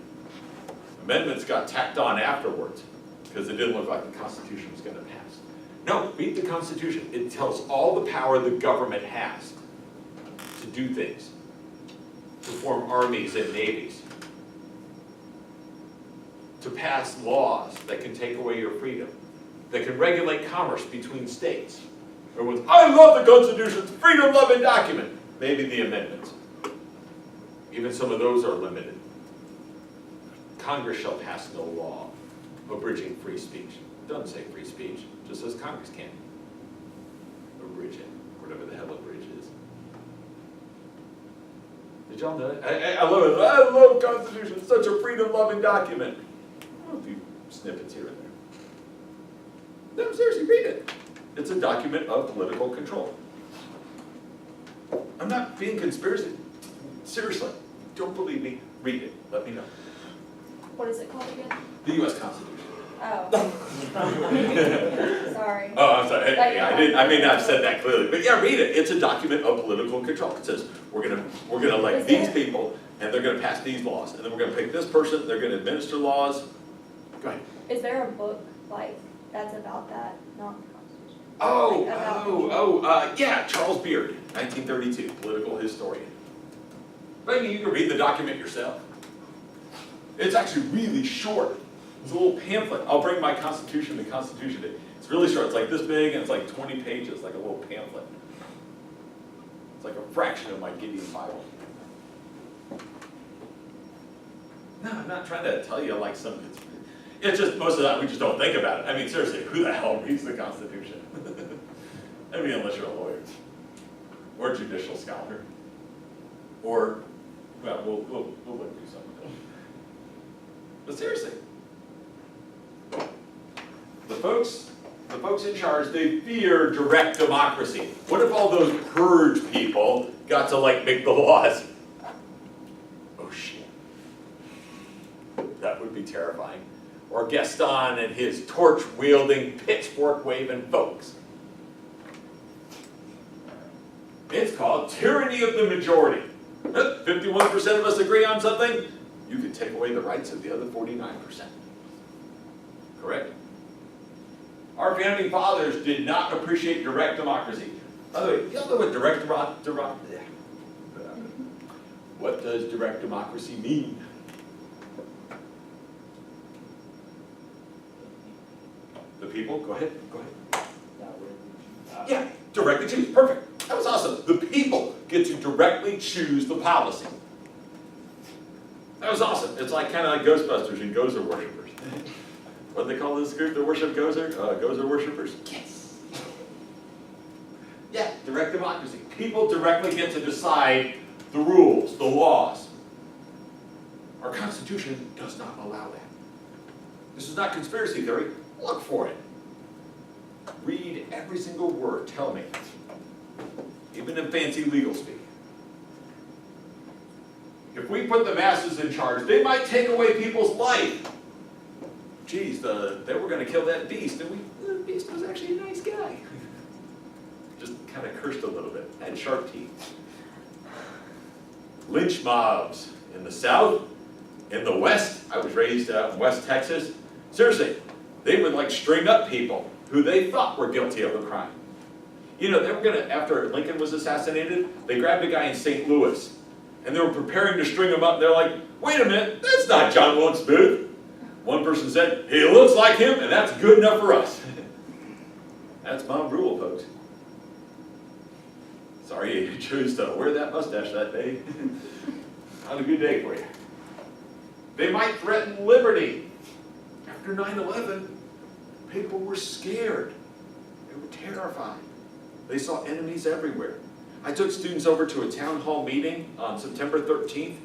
Amendments got tacked on afterwards because it didn't look like the Constitution was going to pass. No, read the Constitution. It tells all the power the government has to do things, to form armies and navies, to pass laws that can take away your freedom, that can regulate commerce between states. Everyone's, I love the Constitution, it's a freedom-loving document. Maybe the amendments. Even some of those are limited. Congress shall pass no law abridging free speech. It doesn't say free speech, it just says Congress can. Abridge it, whatever the hell abridge is. Did y'all know that? I love it. I love the Constitution, it's such a freedom-loving document. A few snippets here and there. No, seriously, read it. It's a document of political control. I'm not being conspiracy. Seriously, don't believe me, read it. Let me know. What is it called again? The U.S. Constitution. Oh. Sorry. Oh, I'm sorry. I may not have said that clearly, but yeah, read it. It's a document of political control. It says we're gonna elect these people, and they're gonna pass these laws, and then we're gonna pick this person. They're gonna administer laws. Go ahead. Is there a book like that's about that? Not the Constitution. Yeah, Charles Beard, 1932, political historian. Maybe you can read the document yourself. It's actually really short. It's a little pamphlet. I'll bring my Constitution to Constitution Day. It's really short. It's like this big, and it's like 20 pages, like a little pamphlet. It's like a fraction of my Gideon Bible. No, I'm not trying to tell you like some. It's just most of that we just don't think about it. I mean, seriously, who the hell reads the Constitution? I mean, unless you're a lawyer or a judicial scholar, or well, we'll look through some of them. But seriously, the folks in charge, they fear direct democracy. What if all those purge people got to like make the laws? Oh shit, that would be terrifying. Or Gaston and his torch-wielding, pitchfork-waving folks. It's called tyranny of the majority. 51% of us agree on something, you can take away the rights of the other 49%. Correct? Our founding fathers did not appreciate direct democracy. By the way, you all know what what does direct democracy mean? The people, go ahead. Yeah, directly choose, perfect. That was awesome. The people get to directly choose the policy. That was awesome. It's like kind of like Ghostbusters and Gozer worshippers. What do they call this group that worship Gozer? Gozer worshippers? Yes. Yeah, direct democracy. People directly get to decide the rules, the laws. Our Constitution does not allow that. This is not conspiracy theory. Look for it. Read every single word. Tell me. Even in fancy legal speak. If we put the masses in charge, they might take away people's life. Geez, they were going to kill that beast, and the beast was actually a nice guy. Just kind of cursed a little bit. Had sharp teeth. Lynch mobs in the South, in the West. I was raised out in West Texas. Seriously, they would like string up people who they thought were guilty of a crime. You know, they were going to, after Lincoln was assassinated, they grabbed a guy in St. Louis, and they were preparing to string him up. They're like, wait a minute, that's not John Wilkes Booth. One person said, he looks like him, and that's good enough for us. That's mom rule, folks. Sorry you chose to wear that mustache that day. Not a good day for you. They might threaten liberty. After 9/11, people were scared. They were terrified. They saw enemies everywhere. I took students over to a town hall meeting on September 13th,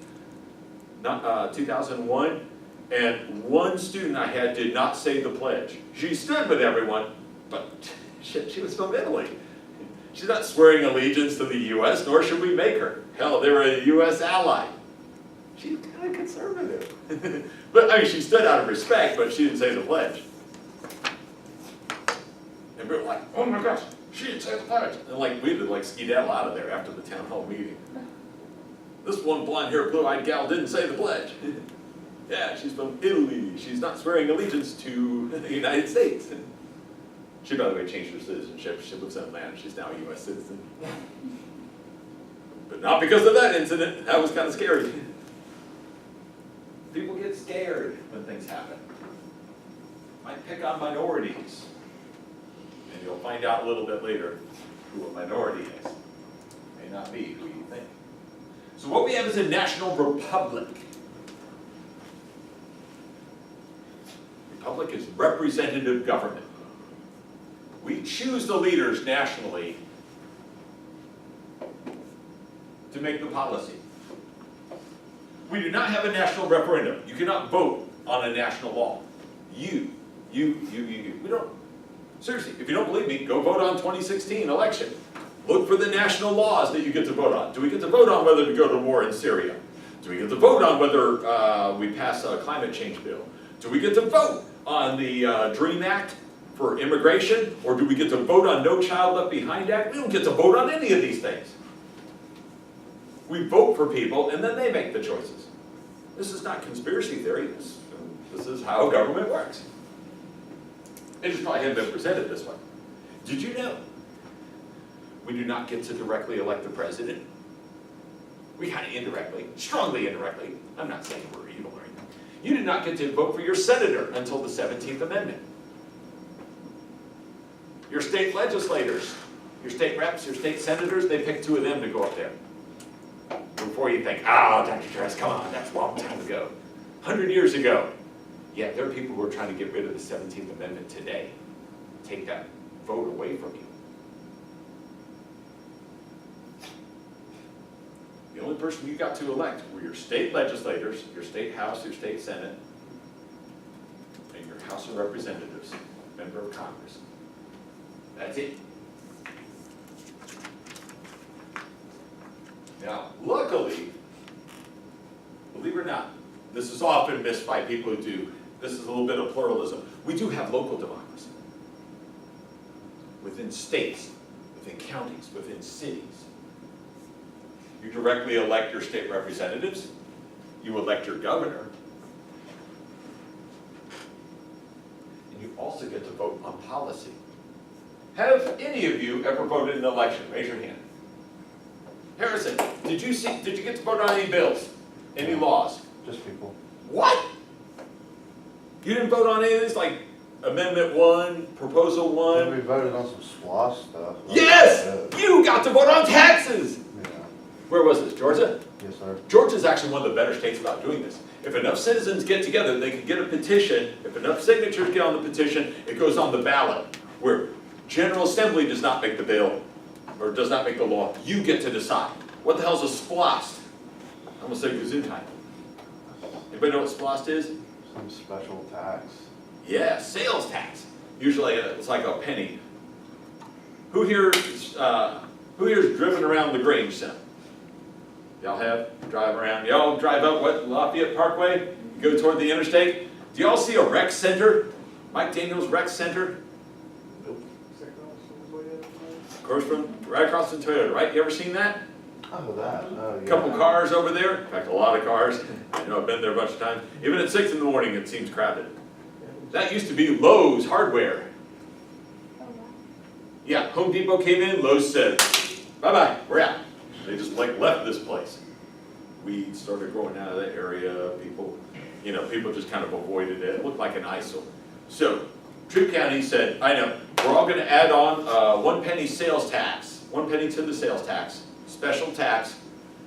2001, and one student I had did not say the pledge. She stood with everyone, but she was from Italy. She's not swearing allegiance to the U.S., nor should we make her. Hell, they were a U.S. ally. She's kind of conservative. But, I mean, she stood out of respect, but she didn't say the pledge. And we were like, oh my gosh, she didn't say the pledge. And like, we had to skedaddle out of there after the town hall meeting. This one blonde-haired, blue-eyed gal didn't say the pledge. Yeah, she's from Italy. She's not swearing allegiance to the United States. She, by the way, changed her citizenship. She lives in Atlanta. She's now a U.S. citizen. But not because of that incident. That was kind of scary. People get scared when things happen. Might pick on minorities. And you'll find out a little bit later who a minority is. May not be who you think. So what we have is a national republic. Republic is representative government. We choose the leaders nationally to make the policy. We do not have a national referendum. You cannot vote on a national law. You. We don't. Seriously, if you don't believe me, go vote on 2016 election. Look for the national laws that you get to vote on. Do we get to vote on whether to go to war in Syria? Do we get to vote on whether we pass a climate change bill? Do we get to vote on the DREAM Act for immigration? Or do we get to vote on No Child Left Behind Act? We don't get to vote on any of these things. We vote for people and then they make the choices. This is not conspiracy theory. This is how government works. It just probably hadn't been presented this way. Did you know we do not get to directly elect the president? We kind of indirectly, strongly indirectly. I'm not saying we're evil or anything. You do not get to vote for your senator until the 17th Amendment. Your state legislators, your state reps, your state senators, they pick 2 of them to go up there. Before you think, oh, Dr. Dress, come on, that's a long time ago. 100 years ago. Yeah, there are people who are trying to get rid of the 17th Amendment today. Take that vote away from you. The only person you got to elect were your state legislators, your state House, your state Senate, and your House of Representatives, member of Congress. That's it. Now, luckily, believe it or not, this is often missed by people who do. This is a little bit of pluralism. We do have local democracy. Within states, within counties, within cities. You directly elect your state representatives. You elect your governor. And you also get to vote on policy. Have any of you ever voted in an election? Raise your hand. Harrison, did you get to vote on any bills? Any laws? Just people. What? You didn't vote on any of these, like Amendment 1, Proposal 1? We voted on some SLOSS stuff. Yes! You got to vote on taxes! Yeah. Where was this, Georgia? Yes, sir. Georgia's actually one of the better states about doing this. If enough citizens get together, they can get a petition. If enough signatures get on the petition, it goes on the ballot. Where General Assembly does not make the bill, or does not make the law. You get to decide. What the hell's a SPLOST? I'm gonna say Gesundheit. Anybody know what SPLOST is? Some special tax. Yeah, sales tax. Usually it's like a penny. Who here's driven around the Grange Center? Y'all have? Drive around. Y'all drive up what, Lafayette Parkway? You go toward the interstate? Do y'all see a rec center? Mike Daniels Rec Center? Of course, right across from Toyota, right? You ever seen that? Oh, that. Oh, yeah. Couple cars over there. In fact, a lot of cars. I know I've been there a bunch of times. Even at 6 in the morning, it seems crowded. That used to be Lowe's Hardware. Oh, wow. Yeah, Home Depot came in, Lowe's said, bye-bye, we're out. They just left this place. Weeds started growing out of that area. People just kind of avoided it. It looked like an eyesore. So, Troup County said, I know, we're all gonna add on 1 penny sales tax, 1 penny to the sales tax, special tax.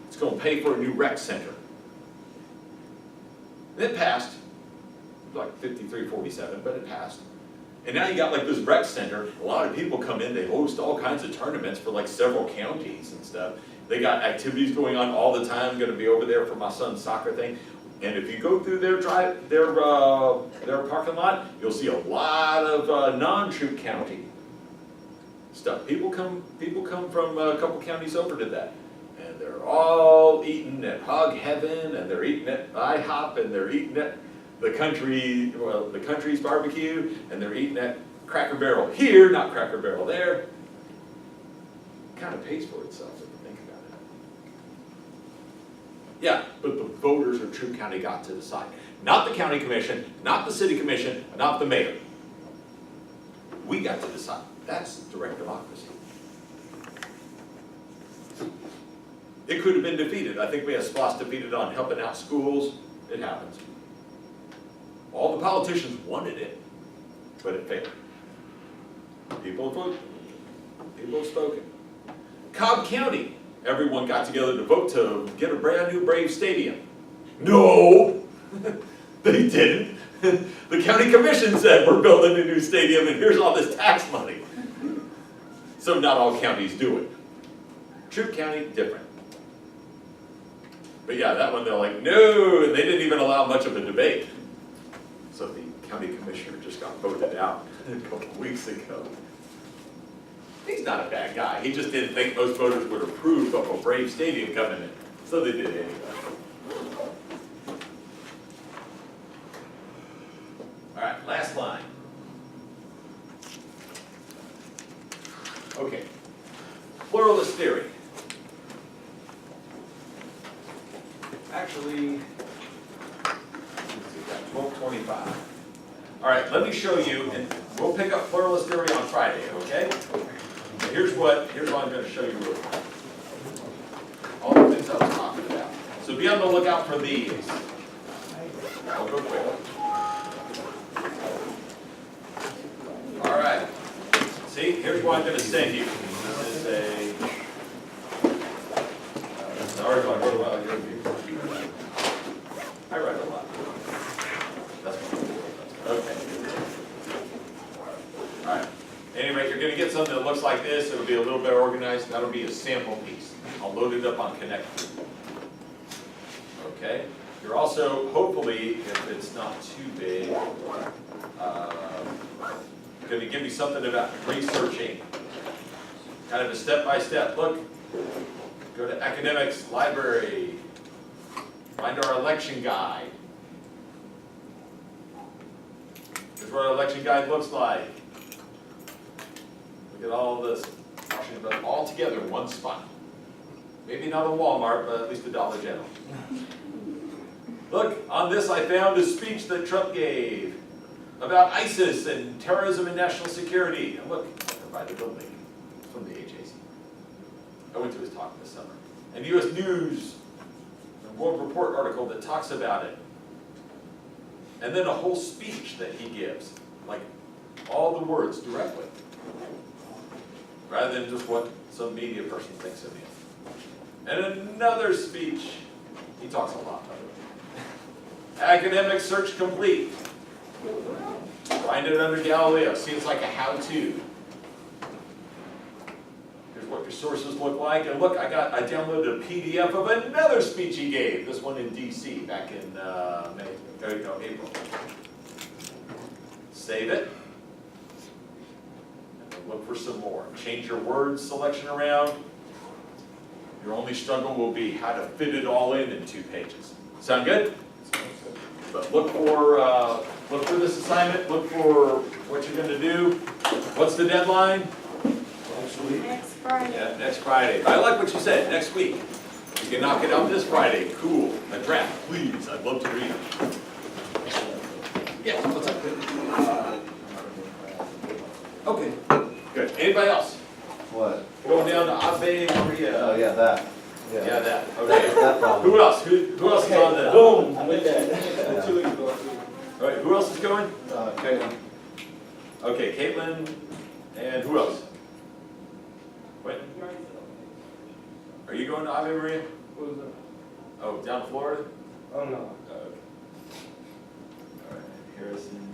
It's gonna pay for a new rec center. It passed, like 53-47, but it passed. And now you got like this rec center, a lot of people come in, they host all kinds of tournaments for like several counties and stuff. They got activities going on all the time, gonna be over there for my son's soccer thing. And if you go through their parking lot, you'll see a lot of non-Troop County stuff. People come from a couple counties over to that. And they're all eating at Hog Heaven, and they're eating at IHOP, and they're eating at the country's barbecue, and they're eating at Cracker Barrel here, not Cracker Barrel there. Kind of pays for itself if you think about it. Yeah, but the voters of Troop County got to decide. Not the county commission, not the city commission, not the mayor. We got to decide. That's direct democracy. It could have been defeated. I think we had SPLOST defeated on helping out schools. It happens. All the politicians wanted it, but it failed. People have voted. People have spoken. Cobb County, everyone got together to vote to get a brand new Brave Stadium. No, they didn't. The county commission said we're building a new stadium and here's all this tax money. So not all counties do it. Troop County, different. But yeah, that one they're like, no, and they didn't even allow much of a debate. So the county commissioner just got voted out a couple of weeks ago. He's not a bad guy. He just didn't think most voters would approve of a Brave Stadium coming in. So they did it anyway. All right, last line. Okay. Pluralist theory. Actually, let's see, got 1225. All right, let me show you, and we'll pick up pluralist theory on Friday, okay? Here's what I'm going to show you real quick. All the things I was talking about. So be on the lookout for these. I'll go quick. All right. See, here's what I'm going to send you. This is a. Sorry, I wrote a while ago. I write a lot. That's one. Okay. All right. Anyway, you're going to get something that looks like this. It'll be a little bit organized. That'll be a sample piece. I'll load it up on Connect. Okay. You're also, hopefully, if it's not too big, going to give me something about researching. Kind of a step-by-step. Look. Go to academics, library. Find our election guide. Here's what our election guide looks like. Look at all this, but all together in one spot. Maybe not a Walmart, but at least a Dollar General. Look, on this I found a speech that Trump gave about ISIS and terrorism and national security. And look, I provided the link from the HAC. I went to his talk this summer. And U.S. News, a World Report article that talks about it. And then a whole speech that he gives, like all the words directly, rather than just what some media person thinks of him. And another speech, he talks a lot, by the way. Academic search complete. Find it under Galileo. Seems like a how-to. Here's what your sources look like. And look, I downloaded a PDF of another speech he gave. This one in DC back in April. Save it. And then look for some more. Change your word selection around. Your only struggle will be how to fit it all in 2 pages. Sound good? But look for this assignment. Look for what you're going to do. What's the deadline? Next Friday. Yeah, next Friday. I like what you said, next week. You can knock it out this Friday. Cool. A draft, please. I'd love to read it. Yeah, what's up? Okay, good. Anybody else? What? Going down to Ave Maria. Oh, yeah, that. Yeah, that. Okay. That problem. Who else? Who else is on the? Boom, I did that. 2 weeks ago. All right, who else is going? Caitlin. Okay, Caitlin, and who else? Wait. Are you going to Ave Maria? What was that? Oh, down to Florida? Oh, no. Okay. Harrison,